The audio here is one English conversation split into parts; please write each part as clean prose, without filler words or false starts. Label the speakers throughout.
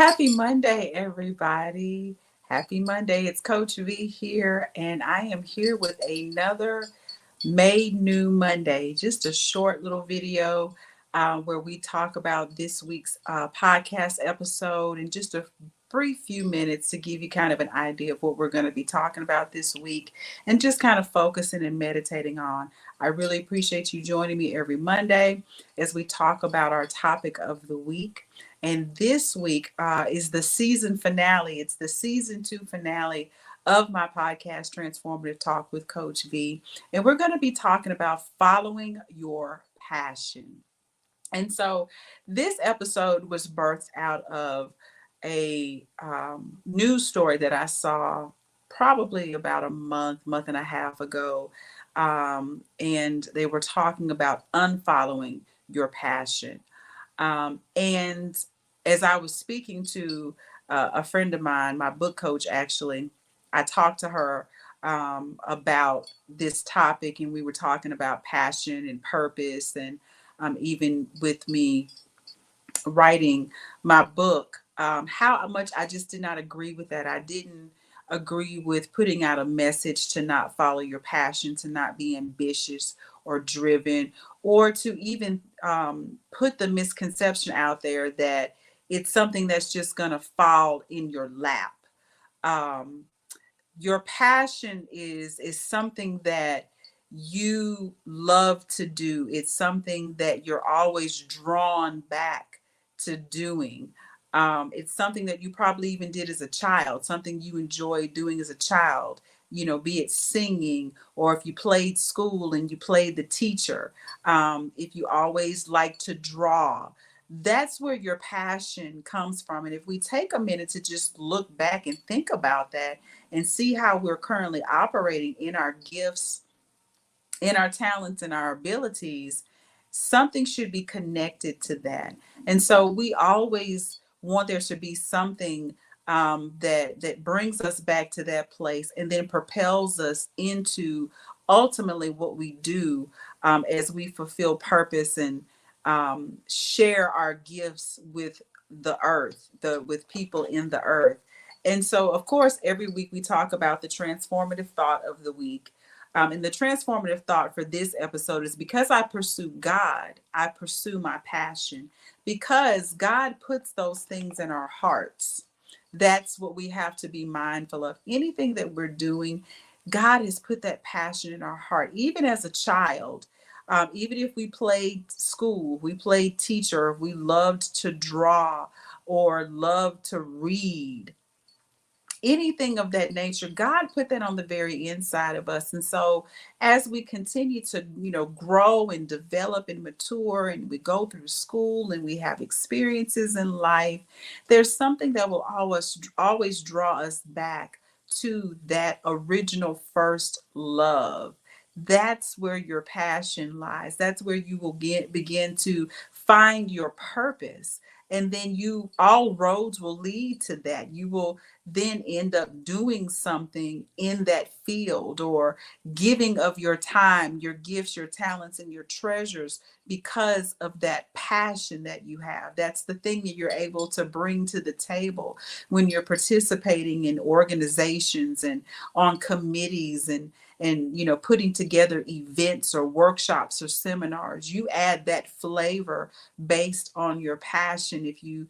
Speaker 1: Happy Monday, everybody. Happy Monday. It's Coach V here, and I am here with another Made New Monday. Just a short little video where we talk about this week's podcast episode in just a brief few minutes to give you kind of an idea of what we're going to be talking about this week and just kind of focusing and meditating on. I really appreciate you joining me every Monday as we talk about our topic of the week. And this week is the season finale. It's the season 2 finale of my podcast, Transformative Talk with Coach V. And we're going to be talking about following your passion. And so this episode was birthed out of a news story that I saw probably about a month and a half ago. And they were talking about unfollowing your passion. And as I was speaking to a friend of mine, my book coach, actually, I talked to her about this topic, and we were talking about passion and purpose, and even with me writing my book, how much I just did not agree with that. I didn't agree with putting out a message to not follow your passion, to not be ambitious or driven, or to even put the misconception out there that it's something that's just going to fall in your lap. Um, your passion is something that you love to do. It's something that you're always drawn back to doing. It's something that you probably even did as a child, something you enjoyed doing as a child, be it singing, or if you played school and you played the teacher, if you always like to draw. That's where your passion comes from. And if we take a minute to just look back and think about that, and see how we're currently operating in our gifts, in our talents, and our abilities, something should be connected to that. And so we always want there to be something that brings us back to that place and then propels us into ultimately what we do as we fulfill purpose and share our gifts with the earth, with people in the earth. And so, of course, every week we talk about the transformative thought of the week. And the transformative thought for this episode is because I pursue God, I pursue my passion. Because God puts those things in our hearts. That's what we have to be mindful of. Anything that we're doing, God has put that passion in our heart. Even as a child, even if we played school, we played teacher, we loved to draw or loved to read, anything of that nature, God put that on the very inside of us. And so as we continue to, grow and develop and mature, and we go through school and we have experiences in life, there's something that will always draw us back to that original first love. That's where your passion lies. That's where you will begin to find your purpose. And then all roads will lead to that. You will then end up doing something in that field, or giving of your time, your gifts, your talents, and your treasures because of that passion that you have. That's the thing that you're able to bring to the table when you're participating in organizations and on committees and putting together events or workshops or seminars. You add that flavor based on your passion. If you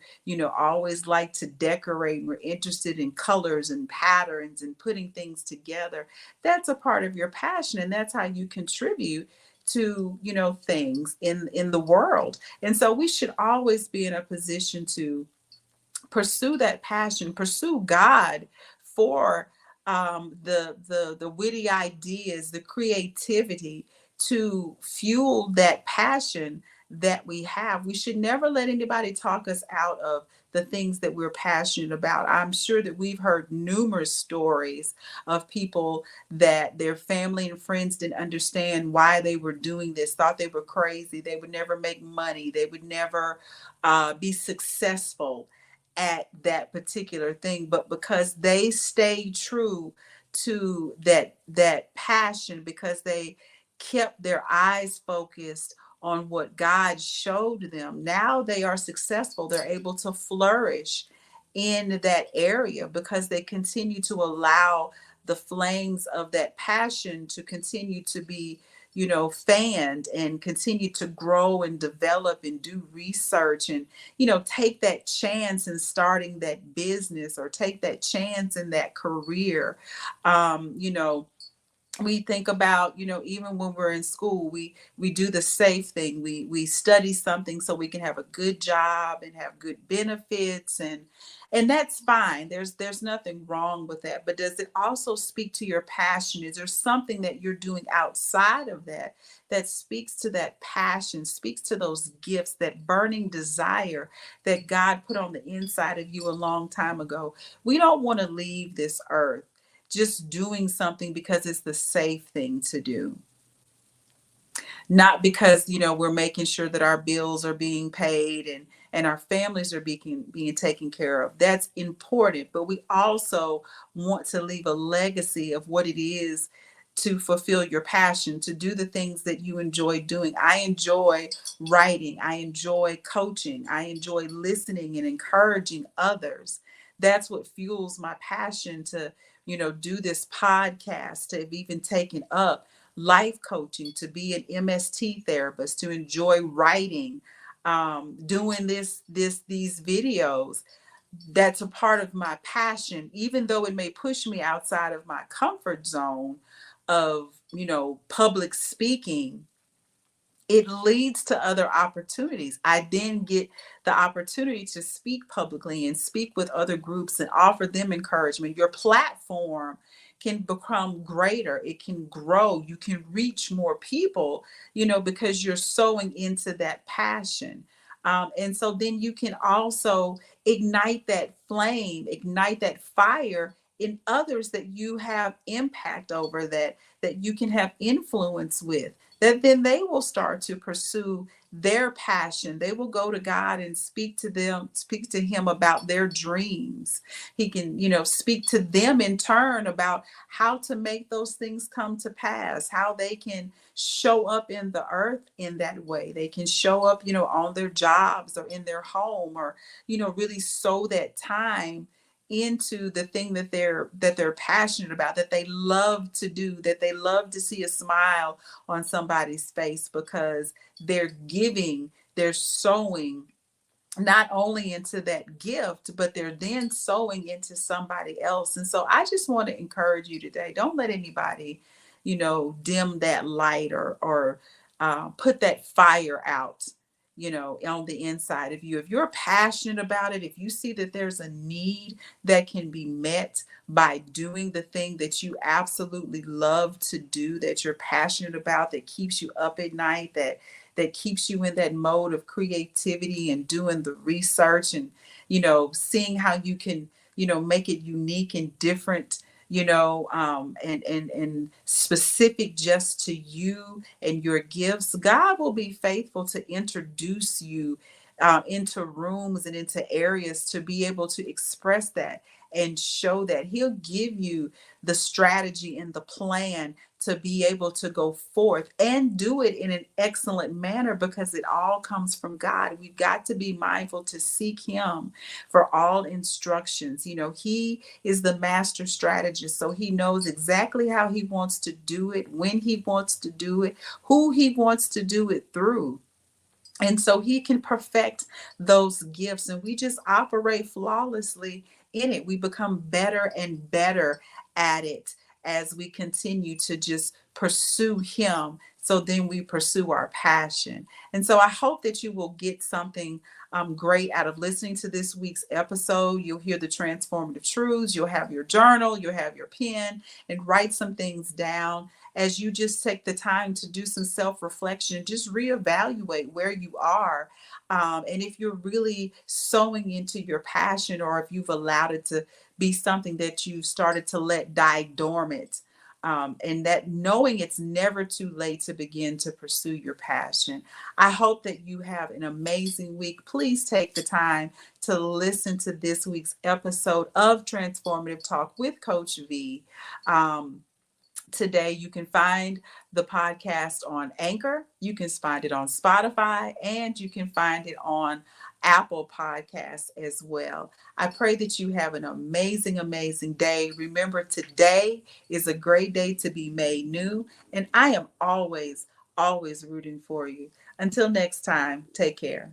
Speaker 1: always like to decorate and we're interested in colors and patterns and putting things together, that's a part of your passion, and that's how you contribute to things in the world. And so we should always be in a position to pursue that passion, pursue God for the witty ideas, the creativity to fuel that passion that we have. We should never let anybody talk us out of the things that we're passionate about. I'm sure that we've heard numerous stories of people that their family and friends didn't understand why they were doing this, thought they were crazy, they would never make money, they would never be successful at that particular thing. But because they stayed true to that passion, because they kept their eyes focused on what God showed them, now they are successful. They're able to flourish in that area, because they continue to allow the flames of that passion to continue to be, fanned, and continue to grow and develop and do research, and, take that chance in starting that business, or take that chance in that career. Um, you know, we think about, even when we're in school, we do the safe thing. We study something so we can have a good job and have good benefits, and that's fine. There's nothing wrong with that. But does it also speak to your passion? Is there something that you're doing outside of that that speaks to that passion, speaks to those gifts, that burning desire that God put on the inside of you a long time ago? We don't want to leave this earth just doing something because it's the safe thing to do, not because, we're making sure that our bills are being paid, and our families are being taken care of. That's important, but we also want to leave a legacy of what it is to fulfill your passion, to do the things that you enjoy doing. I enjoy writing, I enjoy coaching, I enjoy listening and encouraging others. That's what fuels my passion to, do this podcast, to have even taken up life coaching, to be an MST therapist, to enjoy writing, doing these videos. That's a part of my passion, even though it may push me outside of my comfort zone of, public speaking. It leads to other opportunities. I then get the opportunity to speak publicly and speak with other groups and offer them encouragement. Your platform can become greater, it can grow, you can reach more people, because you're sowing into that passion. And so then you can also ignite that flame, ignite that fire in others that you have impact over, that you can have influence with, that then they will start to pursue their passion. They will go to God and speak to him about their dreams. He can, speak to them in turn about how to make those things come to pass, how they can show up in the earth in that way. They can show up, on their jobs or in their home, or, really sow that time into the thing that they're passionate about, that they love to do, that they love to see a smile on somebody's face, because they're giving, they're sowing not only into that gift, but they're then sowing into somebody else. And so I just want to encourage you today. Don't let anybody, dim that light, or put that fire out, on the inside of you. If you're passionate about it, if you see that there's a need that can be met by doing the thing that you absolutely love to do, that you're passionate about, that keeps you up at night, that keeps you in that mode of creativity and doing the research, and, seeing how you can, make it unique and different, and specific just to you and your gifts. God will be faithful to introduce you into rooms and into areas to be able to express that and show that. He'll give you the strategy and the plan to be able to go forth and do it in an excellent manner, because it all comes from God. We've got to be mindful to seek him for all instructions. He is the master strategist, so he knows exactly how he wants to do it, when he wants to do it, who he wants to do it through. And so he can perfect those gifts, and we just operate flawlessly in it. We become better and better at it as we continue to just pursue him. So then we pursue our passion. And so I hope that you will get something great out of listening to this week's episode. You'll hear the transformative truths. You'll have your journal, you'll have your pen, and write some things down as you just take the time to do some self-reflection, just reevaluate where you are. And if you're really sowing into your passion, or if you've allowed it to be something that you started to let die dormant. And that knowing it's never too late to begin to pursue your passion. I hope that you have an amazing week. Please take the time to listen to this week's episode of Transformative Talk with Coach V. Today, you can find the podcast on Anchor, you can find it on Spotify, and you can find it on Apple Podcasts as well. I pray that you have an amazing, amazing day. Remember, today is a great day to be made new, and I am always, always rooting for you. Until next time, take care.